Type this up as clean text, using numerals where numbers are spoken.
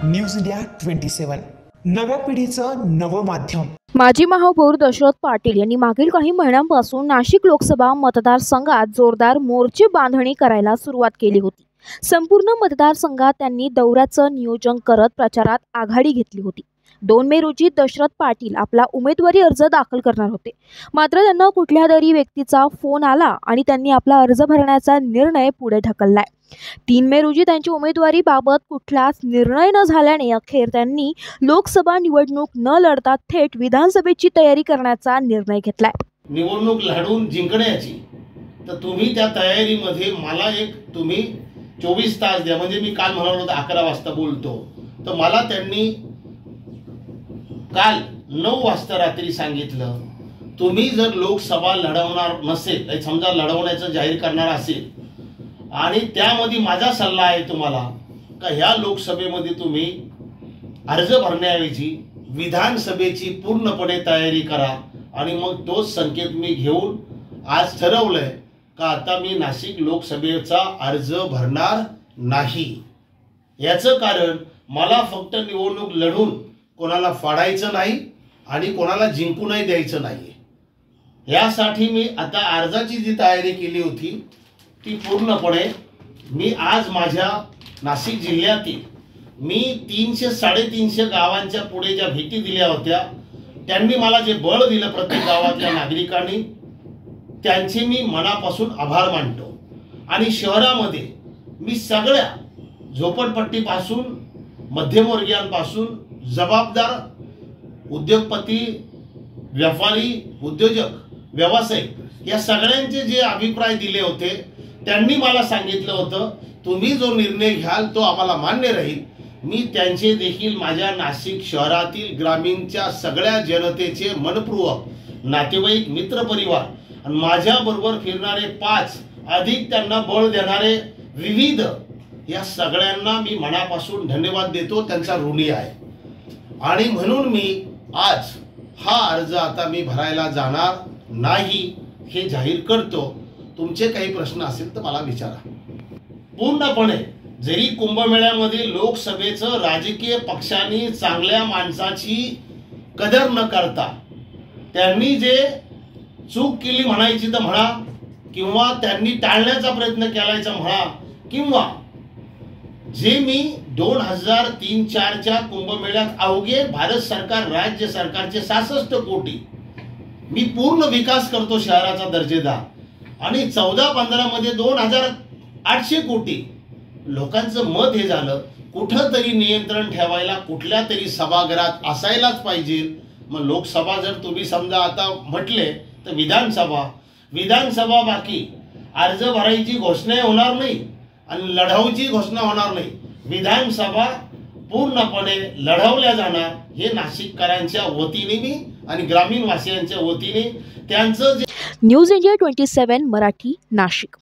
News India 27 नव्या पिढीचं नवं माध्यम। माजी महापौर दशरथ पाटील यांनी मागील काही महिन्यांपासून नाशिक लोकसभा मतदारसंघात जोरदार मोर्चे बांधणी करायला सुरुवात केली होती। संपूर्ण मतदारसंघात त्यांनी दौऱ्याचं नियोजन करत प्रचारात आघाडी घेतली होती। 2 मे रोजी दशरथ पाटील आपला उमेदवारी अर्ज दाखल करणार होते, मात्र त्यांना कुठल्या तरी व्यक्तीचा फोन आला आणि त्यांनी आपला अर्ज भरण्याचा निर्णय पुढे ढकललाय। 3 मे रोजी त्यांची उमेदवारी बाबत कुठलाच निर्णय न झाल्याने अखेर त्यांनी लोकसभा निवडणूक न लढता थेट विधानसभेची तयारी करण्याचा निर्णय घेतलाय। निवडणूक लढवून जिंकण्याची तर तुम्ही त्या तयारीमध्ये मला एक तुम्ही 24 तास द्या, म्हणजे मी काल म्हणालो होतो 11 वाजता बोलतो, तर मला त्यांनी काल 9 वाजता रात्री सांगितलं, तुम्ही जर लोकसभा लढवणार नसेल, समजा लढवण्याचं जाहीर करणार असेल आणि त्यामध्ये माझा सल्ला आहे तुम्हाला का ह्या लोकसभेमध्ये तुम्ही अर्ज भरण्याऐवजी विधानसभेची पूर्णपणे तयारी करा। आणि मग तोच संकेत मी घेऊन आज ठरवलंय का आता मी नाशिक लोकसभेचा अर्ज भरणार नाही। याचं कारण मला फक्त निवडणूक लढून कोणाला फाडायचं नाही आणि कोणाला जिंकूनही द्यायचं नाही। यासाठी मी आता अर्जाची जी तयारी केली होती ती पूर्णपणे मी आज माझ्या नाशिक जिल्ह्यातील मी 300-350 गावांच्या पुढे ज्या भेटी दिल्या होत्या, त्यांनी मला जे बळ दिलं प्रत्येक गावातल्या नागरिकांनी, त्यांचे मी मनापासून आभार मानतो। आणि शहरामध्ये मी सगळ्या झोपडपट्टीपासून मध्यमवर्गीयांपासून जबाबदार उद्योगपती, व्यापारी, उद्योजक, व्यावसायिक या सगळ्यांचे जे अभिप्राय दिले होते, त्यांनी मला सांगितलं होतं तुम्ही जो निर्णय घ्याल तो आम्हाला मान्य राहील। मी त्यांचे देखील माझ्या नाशिक शहरातील ग्रामीणच्या सगळ्या जनतेचे मनपूर्वक नातेवाईक, मित्रपरिवार आणि माझ्याबरोबर फिरणारे 5 अधिक त्यांना बळ देणारे विविध या सगळ्यांना मी मनापासून धन्यवाद देतो, त्यांचा ऋणी आहे। आणि म्हणून मी आज हा अर्ज आता मी भरायला जाणार नाही हे जाहीर करतो। तुमचे काही प्रश्न असेल तर मला विचारा। पूर्णपणे जरी कुंभमेळ्यामध्ये लोकसभेचं राजकीय पक्षांनी चांगल्या माणसाची कदर न करता त्यांनी जे चूक केली म्हणायची तर म्हणा, किंवा त्यांनी टाळण्याचा प्रयत्न केलायचा म्हणा, किंवा जे मी 2003-04च्या कुंभमेळ्यात अवघे भारत सरकार, राज्य सरकारचे 66 कोटी मी पूर्ण विकास करतो शहराचा दर्जेदार, आणि 14-15 मध्ये 2800 कोटी लोकांचं मत हे झालं कुठंतरी नियंत्रण ठेवायला कुठल्या तरी सभागृहात असायलाच पाहिजे। मग लोकसभा जर तुम्ही समजा आता म्हटले तर विधानसभा बाकी, अर्ज भरायची घोषणा होणार नाही आणि लढाऊची घोषणा होणार नाही। विधानसभा पूर्णपणे लढवल्या जाणार हे नाशिककरांच्या वतीने मी आणि ग्रामीण वासियांच्या वतीने त्यांचं न्यूज इंडिया 27 मराठी, नाशिक।